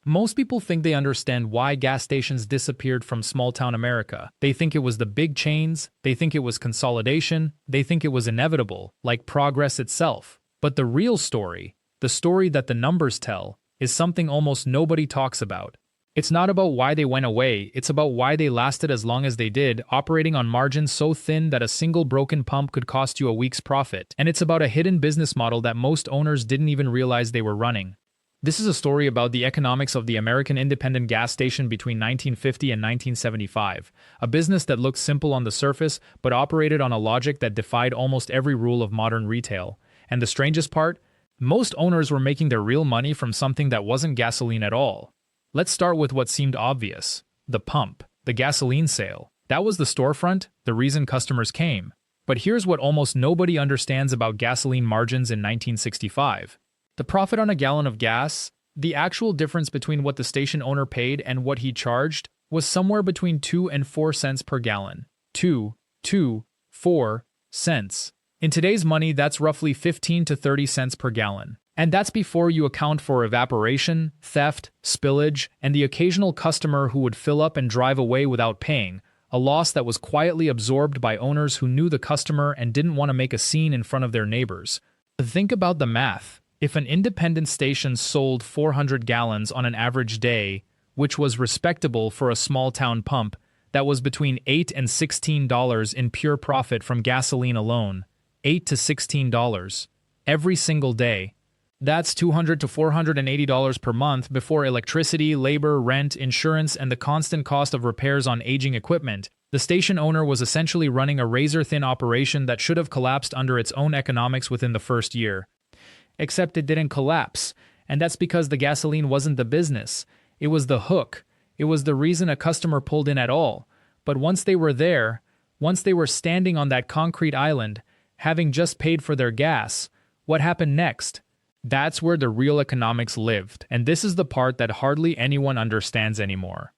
Most people think they understand why gas stations disappeared from small-town America. They think it was the big chains, they think it was consolidation, they think it was inevitable, like progress itself. But the real story, the story that the numbers tell, is something almost nobody talks about. It's not about why they went away, it's about why they lasted as long as they did, operating on margins so thin that a single broken pump could cost you a week's profit. And it's about a hidden business model that most owners didn't even realize they were running. This is a story about the economics of the American independent gas station between 1950 and 1975, a business that looked simple on the surface but operated on a logic that defied almost every rule of modern retail. And the strangest part? Most owners were making their real money from something that wasn't gasoline at all. Let's start with what seemed obvious: the pump, the gasoline sale. That was the storefront, the reason customers came. But here's what almost nobody understands about gasoline margins in 1965. The profit on a gallon of gas, the actual difference between what the station owner paid and what he charged, was somewhere between 2 and 4 cents per gallon. 4 cents. In today's money, that's roughly 15 to 30 cents per gallon. And that's before you account for evaporation, theft, spillage, and the occasional customer who would fill up and drive away without paying, a loss that was quietly absorbed by owners who knew the customer and didn't want to make a scene in front of their neighbors. Think about the math. If an independent station sold 400 gallons on an average day, which was respectable for a small-town pump, that was between $8 and $16 in pure profit from gasoline alone. $8 to $16. Every single day. That's $200 to $480 per month before electricity, labor, rent, insurance, and the constant cost of repairs on aging equipment. The station owner was essentially running a razor-thin operation that should have collapsed under its own economics within the first year. Except it didn't collapse, and that's because the gasoline wasn't the business. It was the hook. It was the reason a customer pulled in at all. But once they were there, once they were standing on that concrete island, having just paid for their gas, what happened next? That's where the real economics lived, and this is the part that hardly anyone understands anymore.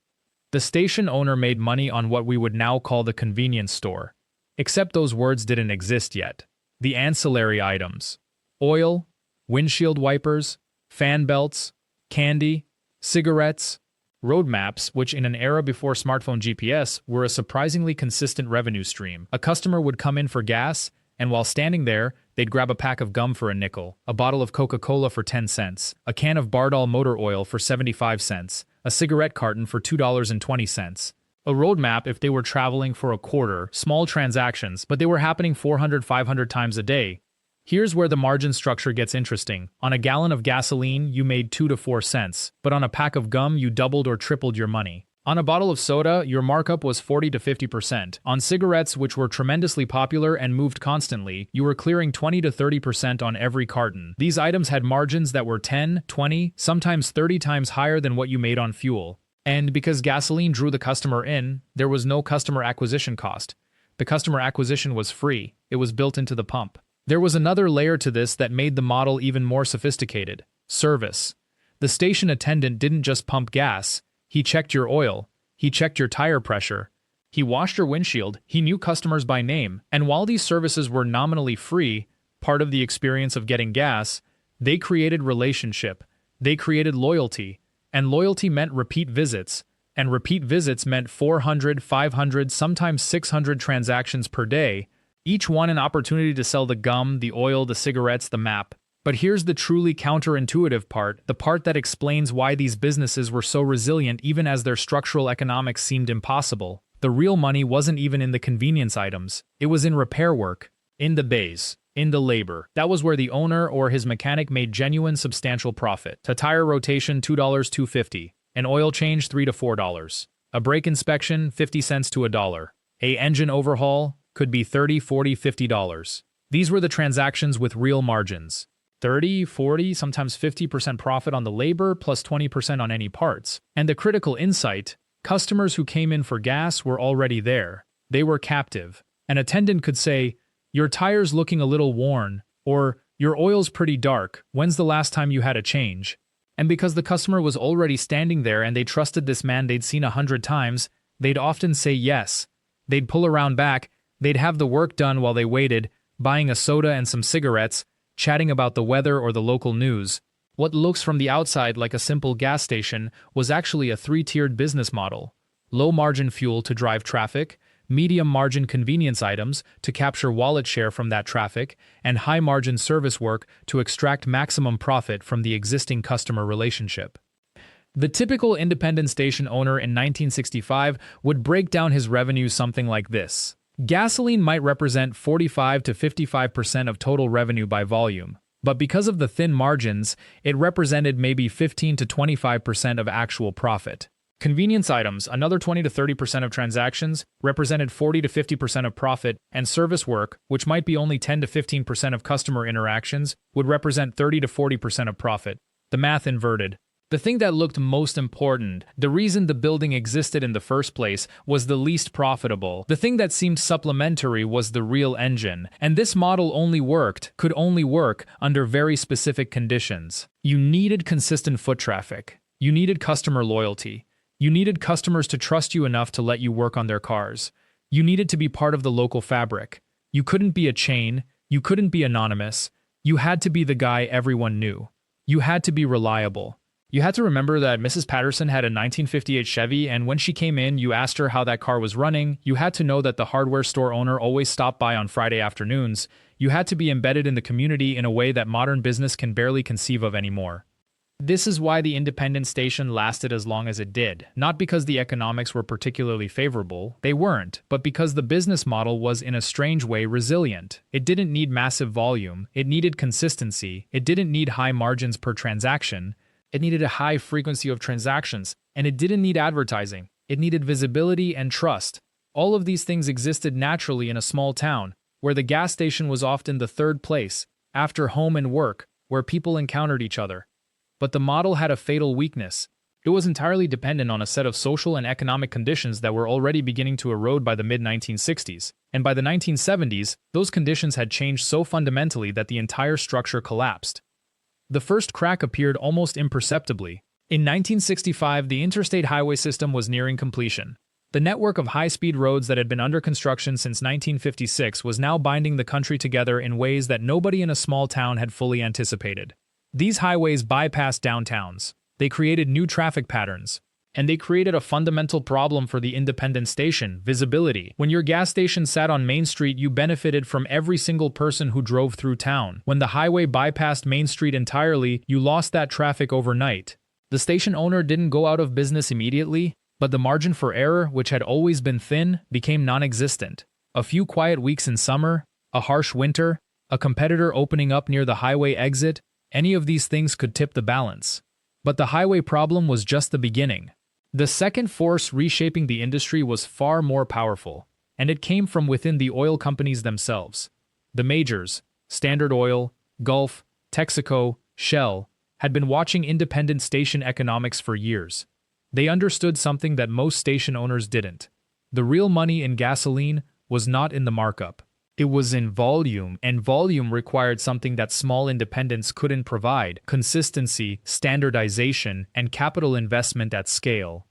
The station owner made money on what we would now call the convenience store. Except those words didn't exist yet. The ancillary items. Oil, windshield wipers, fan belts, candy, cigarettes, road maps, which in an era before smartphone GPS were a surprisingly consistent revenue stream. A customer would come in for gas, and while standing there, they'd grab a pack of gum for a nickel, a bottle of Coca-Cola for 10 cents, a can of Bardol motor oil for 75 cents, a cigarette carton for $2.20, a road map if they were traveling for a quarter, small transactions, but they were happening 400-500 times a day. Here's where the margin structure gets interesting. On a gallon of gasoline, you made 2 to 4 cents, but on a pack of gum, you doubled or tripled your money. On a bottle of soda, your markup was 40 to 50%. On cigarettes, which were tremendously popular and moved constantly, you were clearing 20 to 30% on every carton. These items had margins that were 10, 20, sometimes 30 times higher than what you made on fuel. And because gasoline drew the customer in, there was no customer acquisition cost. The customer acquisition was free. It was built into the pump. There was another layer to this that made the model even more sophisticated. Service. The station attendant didn't just pump gas. He checked your oil, he checked your tire pressure, he washed your windshield, he knew customers by name, and while these services were nominally free, part of the experience of getting gas, they created relationship, they created loyalty, and loyalty meant repeat visits, and repeat visits meant 400, 500, sometimes 600 transactions per day, each one an opportunity to sell the gum, the oil, the cigarettes, the map. But here's the truly counterintuitive part, the part that explains why these businesses were so resilient even as their structural economics seemed impossible. The real money wasn't even in the convenience items. It was in repair work, in the bays, in the labor. That was where the owner or his mechanic made genuine substantial profit. A tire rotation, $2, $2.50. An oil change, $3 to $4. A brake inspection, 50 cents to $1. A engine overhaul could be $30, $40, $50. These were the transactions with real margins. 30, 40, sometimes 50% profit on the labor, plus 20% on any parts. And the critical insight, customers who came in for gas were already there. They were captive. An attendant could say, "Your tire's looking a little worn," or "Your oil's pretty dark, when's the last time you had a change?" And because the customer was already standing there and they trusted this man they'd seen 100 times, they'd often say yes. They'd pull around back, they'd have the work done while they waited, buying a soda and some cigarettes, chatting about the weather or the local news. What looks from the outside like a simple gas station was actually a three-tiered business model. Low-margin fuel to drive traffic, medium-margin convenience items to capture wallet share from that traffic, and high-margin service work to extract maximum profit from the existing customer relationship. The typical independent station owner in 1965 would break down his revenue something like this. Gasoline might represent 45 to 55% of total revenue by volume, but because of the thin margins, it represented maybe 15 to 25% of actual profit. Convenience items, another 20 to 30% of transactions, represented 40 to 50% of profit, and service work, which might be only 10 to 15% of customer interactions, would represent 30 to 40% of profit. The math inverted. The thing that looked most important, the reason the building existed in the first place, was the least profitable. The thing that seemed supplementary was the real engine, and this model could only work under very specific conditions. You needed consistent foot traffic. You needed customer loyalty. You needed customers to trust you enough to let you work on their cars. You needed to be part of the local fabric. You couldn't be a chain. You couldn't be anonymous. You had to be the guy everyone knew. You had to be reliable. You had to remember that Mrs. Patterson had a 1958 Chevy, and when she came in, you asked her how that car was running. You had to know that the hardware store owner always stopped by on Friday afternoons. You had to be embedded in the community in a way that modern business can barely conceive of anymore. This is why the independent station lasted as long as it did, not because the economics were particularly favorable, they weren't, but because the business model was in a strange way resilient. It didn't need massive volume, it needed consistency, it didn't need high margins per transaction, it needed a high frequency of transactions, and it didn't need advertising, it needed visibility and trust. All of these things existed naturally in a small town, where the gas station was often the third place, after home and work, where people encountered each other. But the model had a fatal weakness. It was entirely dependent on a set of social and economic conditions that were already beginning to erode by the mid-1960s, and by the 1970s, those conditions had changed so fundamentally that the entire structure collapsed. The first crack appeared almost imperceptibly. In 1965, the interstate highway system was nearing completion. The network of high-speed roads that had been under construction since 1956 was now binding the country together in ways that nobody in a small town had fully anticipated. These highways bypassed downtowns, they created new traffic patterns, and they created a fundamental problem for the independent station: visibility. When your gas station sat on Main Street, you benefited from every single person who drove through town. When the highway bypassed Main Street entirely, you lost that traffic overnight. The station owner didn't go out of business immediately, but the margin for error, which had always been thin, became non-existent. A few quiet weeks in summer, a harsh winter, a competitor opening up near the highway exit, any of these things could tip the balance. But the highway problem was just the beginning. The second force reshaping the industry was far more powerful, and it came from within the oil companies themselves. The majors, Standard Oil, Gulf, Texaco, Shell, had been watching independent station economics for years. They understood something that most station owners didn't. The real money in gasoline was not in the markup. It was in volume, and volume required something that small independents couldn't provide: consistency, standardization, and capital investment at scale.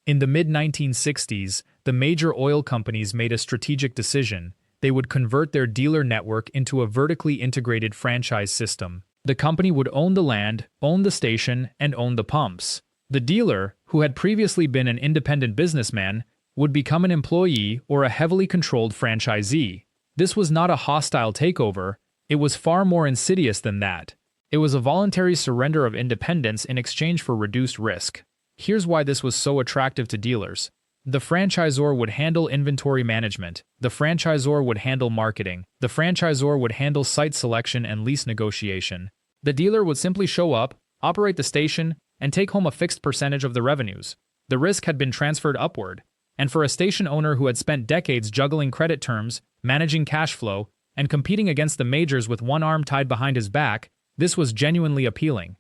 In the mid-1960s, the major oil companies made a strategic decision. They would convert their dealer network into a vertically integrated franchise system. The company would own the land, own the station, and own the pumps. The dealer, who had previously been an independent businessman, would become an employee or a heavily controlled franchisee. This was not a hostile takeover, it was far more insidious than that. It was a voluntary surrender of independence in exchange for reduced risk. Here's why this was so attractive to dealers. The franchisor would handle inventory management, the franchisor would handle marketing, the franchisor would handle site selection and lease negotiation. The dealer would simply show up, operate the station, and take home a fixed percentage of the revenues. The risk had been transferred upward, and for a station owner who had spent decades juggling credit terms, managing cash flow, and competing against the majors with one arm tied behind his back, this was genuinely appealing.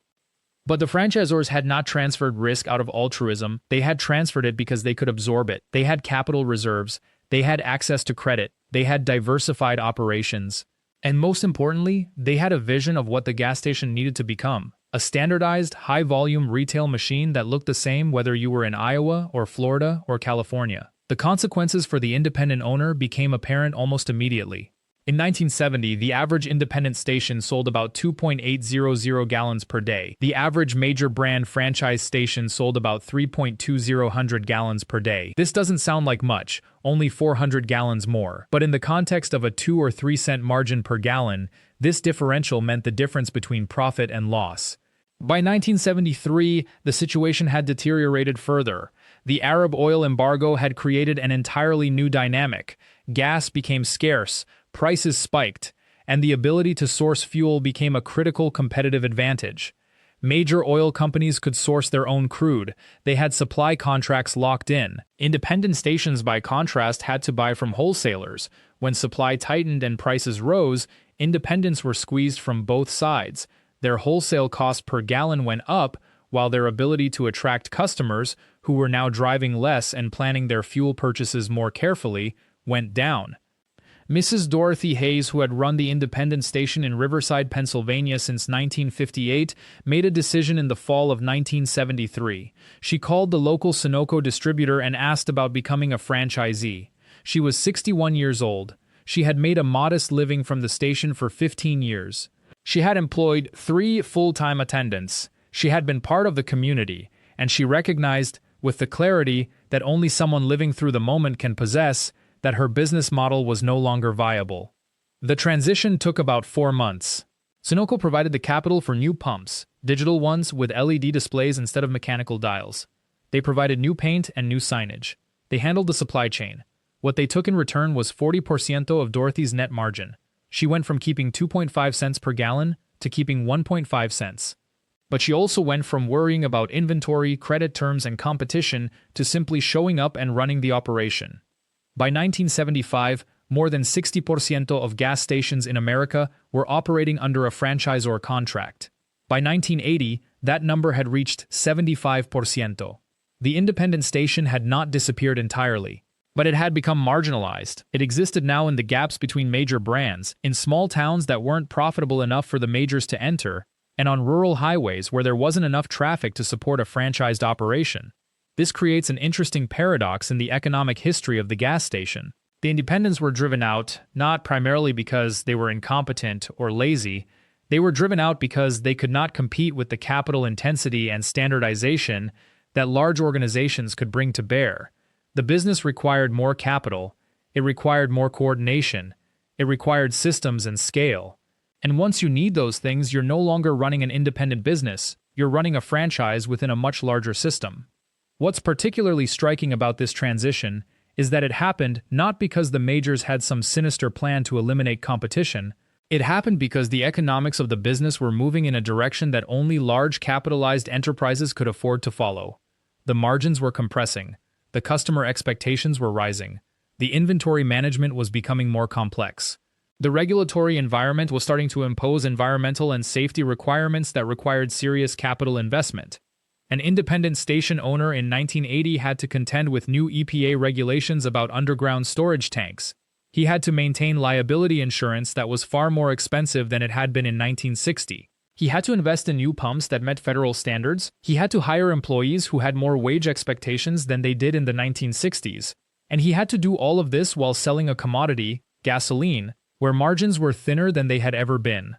But the franchisors had not transferred risk out of altruism, they had transferred it because they could absorb it. They had capital reserves, they had access to credit, they had diversified operations, and most importantly, they had a vision of what the gas station needed to become: a standardized, high-volume retail machine that looked the same whether you were in Iowa or Florida or California. The consequences for the independent owner became apparent almost immediately. In 1970, the average independent station sold about 2.800 gallons per day. The average major brand franchise station sold about 3.20 gallons per day. This doesn't sound like much, only 400 gallons more. But in the context of a 2 or 3 cent margin per gallon, this differential meant the difference between profit and loss. By 1973, the situation had deteriorated further. The Arab oil embargo had created an entirely new dynamic. Gas became scarce, prices spiked, and the ability to source fuel became a critical competitive advantage. Major oil companies could source their own crude. They had supply contracts locked in. Independent stations, by contrast, had to buy from wholesalers. When supply tightened and prices rose, independents were squeezed from both sides. Their wholesale cost per gallon went up, while their ability to attract customers, who were now driving less and planning their fuel purchases more carefully, went down. Mrs. Dorothy Hayes, who had run the independent station in Riverside, Pennsylvania since 1958, made a decision in the fall of 1973. She called the local Sunoco distributor and asked about becoming a franchisee. She was 61 years old. She had made a modest living from the station for 15 years. She had employed 3 full-time attendants. She had been part of the community, and she recognized, with the clarity that only someone living through the moment can possess, that her business model was no longer viable. The transition took about 4 months. Sunoco provided the capital for new pumps, digital ones with LED displays instead of mechanical dials. They provided new paint and new signage. They handled the supply chain. What they took in return was 40% of Dorothy's net margin. She went from keeping 2.5 cents per gallon to keeping 1.5 cents. But she also went from worrying about inventory, credit terms, and competition to simply showing up and running the operation. By 1975, more than 60% of gas stations in America were operating under a franchisor contract. By 1980, that number had reached 75%. The independent station had not disappeared entirely, but it had become marginalized. It existed now in the gaps between major brands, in small towns that weren't profitable enough for the majors to enter, and on rural highways where there wasn't enough traffic to support a franchised operation. This creates an interesting paradox in the economic history of the gas station. The independents were driven out, not primarily because they were incompetent or lazy. They were driven out because they could not compete with the capital intensity and standardization that large organizations could bring to bear. The business required more capital, it required more coordination, it required systems and scale. And once you need those things, you're no longer running an independent business, you're running a franchise within a much larger system. What's particularly striking about this transition is that it happened not because the majors had some sinister plan to eliminate competition. It happened because the economics of the business were moving in a direction that only large capitalized enterprises could afford to follow. The margins were compressing. The customer expectations were rising. The inventory management was becoming more complex. The regulatory environment was starting to impose environmental and safety requirements that required serious capital investment. An independent station owner in 1980 had to contend with new EPA regulations about underground storage tanks. He had to maintain liability insurance that was far more expensive than it had been in 1960. He had to invest in new pumps that met federal standards. He had to hire employees who had more wage expectations than they did in the 1960s. And he had to do all of this while selling a commodity, gasoline, where margins were thinner than they had ever been.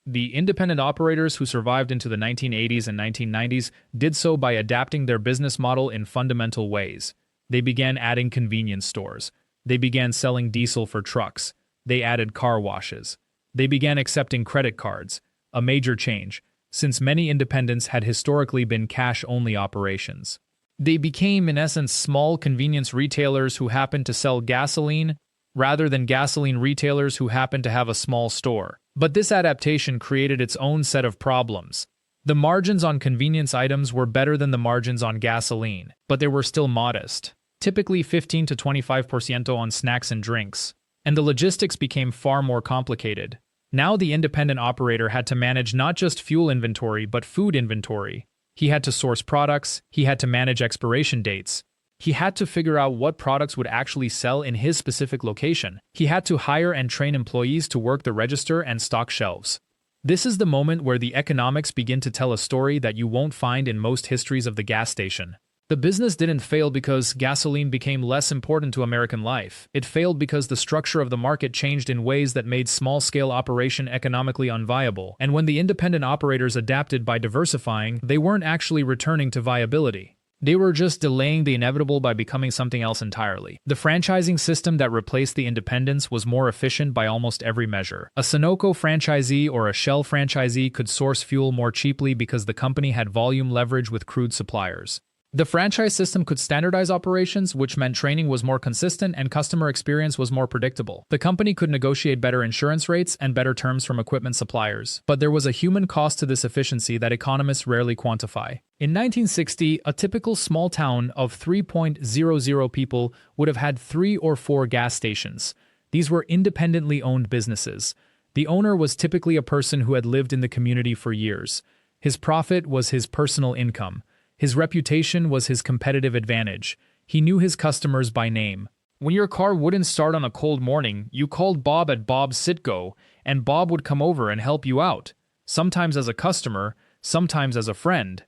The independent operators who survived into the 1980s and 1990s did so by adapting their business model in fundamental ways. They began adding convenience stores. They began selling diesel for trucks. They added car washes. They began accepting credit cards, a major change, since many independents had historically been cash-only operations. They became, in essence, small convenience retailers who happened to sell gasoline, rather than gasoline retailers who happened to have a small store. But this adaptation created its own set of problems. The margins on convenience items were better than the margins on gasoline, but they were still modest, typically 15 to 25% on snacks and drinks. And the logistics became far more complicated. Now the independent operator had to manage not just fuel inventory, but food inventory. He had to source products, he had to manage expiration dates. He had to figure out what products would actually sell in his specific location. He had to hire and train employees to work the register and stock shelves. This is the moment where the economics begin to tell a story that you won't find in most histories of the gas station. The business didn't fail because gasoline became less important to American life. It failed because the structure of the market changed in ways that made small-scale operation economically unviable. And when the independent operators adapted by diversifying, they weren't actually returning to viability. They were just delaying the inevitable by becoming something else entirely. The franchising system that replaced the independents was more efficient by almost every measure. A Sunoco franchisee or a Shell franchisee could source fuel more cheaply because the company had volume leverage with crude suppliers. The franchise system could standardize operations, which meant training was more consistent and customer experience was more predictable. The company could negotiate better insurance rates and better terms from equipment suppliers. But there was a human cost to this efficiency that economists rarely quantify. In 1960, a typical small town of 3.00 people would have had 3 or 4 gas stations. These were independently owned businesses. The owner was typically a person who had lived in the community for years. His profit was his personal income. His reputation was his competitive advantage. He knew his customers by name. When your car wouldn't start on a cold morning, you called Bob at Bob's Sitco, and Bob would come over and help you out, sometimes as a customer, sometimes as a friend.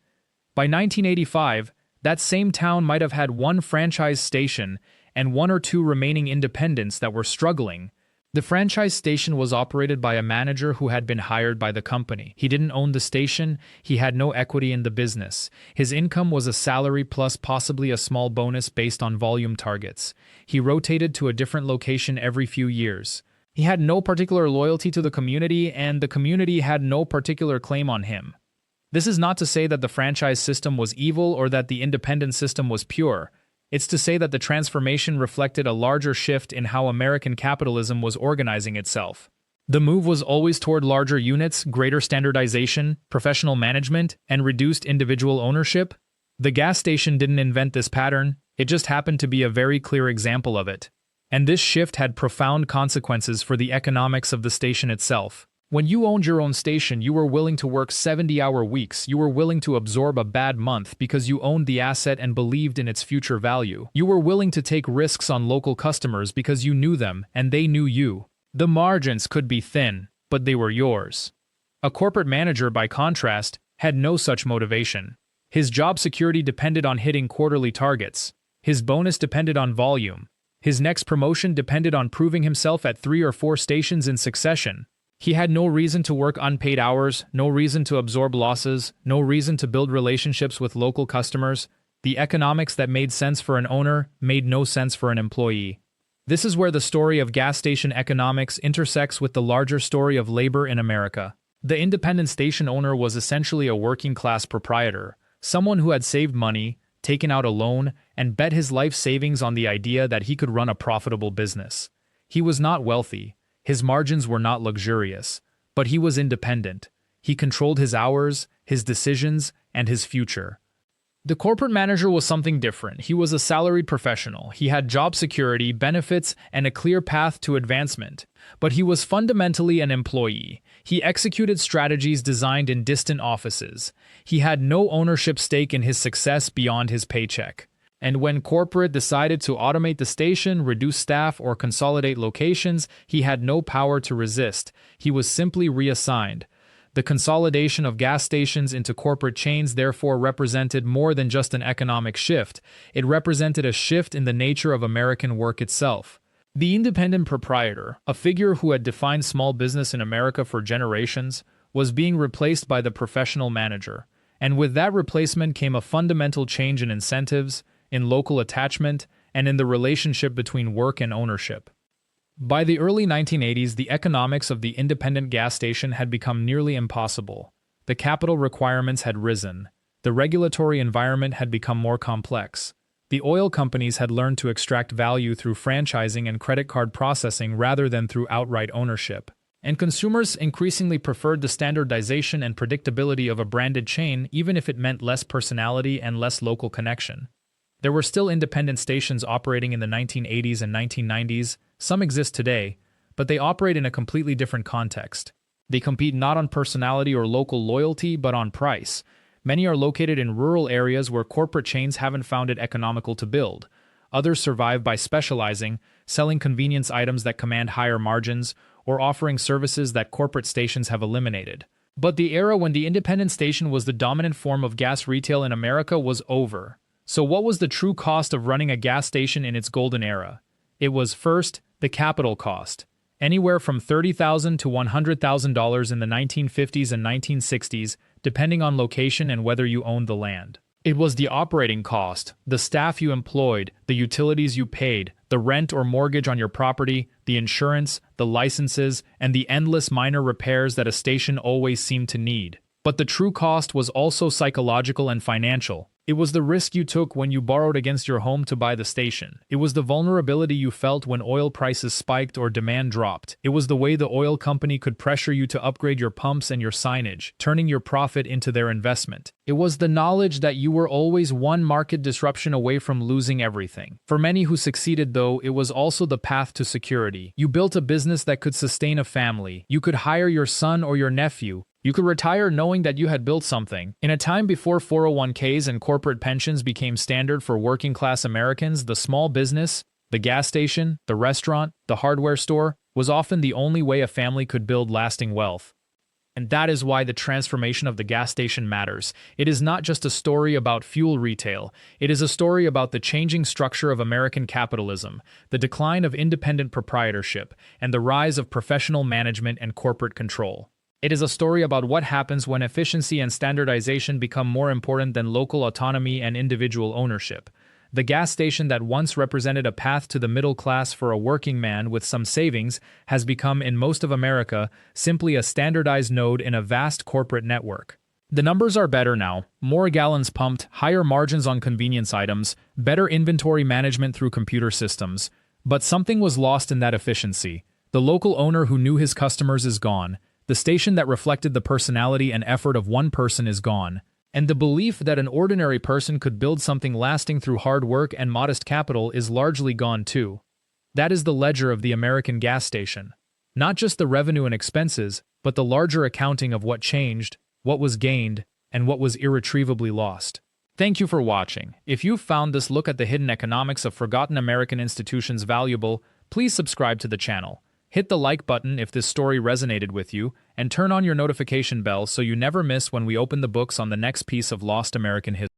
By 1985, that same town might have had 1 franchise station and 1 or 2 remaining independents that were struggling. The franchise station was operated by a manager who had been hired by the company. He didn't own the station, he had no equity in the business. His income was a salary plus possibly a small bonus based on volume targets. He rotated to a different location every few years. He had no particular loyalty to the community, and the community had no particular claim on him. This is not to say that the franchise system was evil or that the independent system was pure. It's to say that the transformation reflected a larger shift in how American capitalism was organizing itself. The move was always toward larger units, greater standardization, professional management, and reduced individual ownership. The gas station didn't invent this pattern, it just happened to be a very clear example of it. And this shift had profound consequences for the economics of the station itself. When you owned your own station, you were willing to work 70-hour weeks. You were willing to absorb a bad month because you owned the asset and believed in its future value. You were willing to take risks on local customers because you knew them and they knew you. The margins could be thin, but they were yours. A corporate manager, by contrast, had no such motivation. His job security depended on hitting quarterly targets. His bonus depended on volume. His next promotion depended on proving himself at 3 or 4 stations in succession. He had no reason to work unpaid hours, no reason to absorb losses, no reason to build relationships with local customers. The economics that made sense for an owner made no sense for an employee. This is where the story of gas station economics intersects with the larger story of labor in America. The independent station owner was essentially a working-class proprietor, someone who had saved money, taken out a loan, and bet his life savings on the idea that he could run a profitable business. He was not wealthy. His margins were not luxurious, but he was independent. He controlled his hours, his decisions, and his future. The corporate manager was something different. He was a salaried professional. He had job security, benefits, and a clear path to advancement. But he was fundamentally an employee. He executed strategies designed in distant offices. He had no ownership stake in his success beyond his paycheck. And when corporate decided to automate the station, reduce staff, or consolidate locations, he had no power to resist. He was simply reassigned. The consolidation of gas stations into corporate chains therefore represented more than just an economic shift. It represented a shift in the nature of American work itself. The independent proprietor, a figure who had defined small business in America for generations, was being replaced by the professional manager. And with that replacement came a fundamental change in incentives, in local attachment, and in the relationship between work and ownership. By the early 1980s, the economics of the independent gas station had become nearly impossible. The capital requirements had risen. The regulatory environment had become more complex. The oil companies had learned to extract value through franchising and credit card processing rather than through outright ownership. And consumers increasingly preferred the standardization and predictability of a branded chain, even if it meant less personality and less local connection. There were still independent stations operating in the 1980s and 1990s. Some exist today, but they operate in a completely different context. They compete not on personality or local loyalty, but on price. Many are located in rural areas where corporate chains haven't found it economical to build. Others survive by specializing, selling convenience items that command higher margins, or offering services that corporate stations have eliminated. But the era when the independent station was the dominant form of gas retail in America was over. So what was the true cost of running a gas station in its golden era? It was, first, the capital cost. Anywhere from $30,000 to $100,000 in the 1950s and 1960s, depending on location and whether you owned the land. It was the operating cost, the staff you employed, the utilities you paid, the rent or mortgage on your property, the insurance, the licenses, and the endless minor repairs that a station always seemed to need. But the true cost was also psychological and financial. It was the risk you took when you borrowed against your home to buy the station. It was the vulnerability you felt when oil prices spiked or demand dropped. It was the way the oil company could pressure you to upgrade your pumps and your signage, turning your profit into their investment. It was the knowledge that you were always one market disruption away from losing everything. For many who succeeded, though, it was also the path to security. You built a business that could sustain a family. You could hire your son or your nephew. You could retire knowing that you had built something. In a time before 401ks and corporate pensions became standard for working-class Americans, the small business, the gas station, the restaurant, the hardware store, was often the only way a family could build lasting wealth. And that is why the transformation of the gas station matters. It is not just a story about fuel retail. It is a story about the changing structure of American capitalism, the decline of independent proprietorship, and the rise of professional management and corporate control. It is a story about what happens when efficiency and standardization become more important than local autonomy and individual ownership. The gas station that once represented a path to the middle class for a working man with some savings has become, in most of America, simply a standardized node in a vast corporate network. The numbers are better now: more gallons pumped, higher margins on convenience items, better inventory management through computer systems. But something was lost in that efficiency. The local owner who knew his customers is gone. The station that reflected the personality and effort of one person is gone. And the belief that an ordinary person could build something lasting through hard work and modest capital is largely gone too. That is the ledger of the American gas station. Not just the revenue and expenses, but the larger accounting of what changed, what was gained, and what was irretrievably lost. Thank you for watching. If you found this look at the hidden economics of forgotten American institutions valuable, please subscribe to the channel. Hit the like button if this story resonated with you, and turn on your notification bell so you never miss when we open the books on the next piece of lost American history.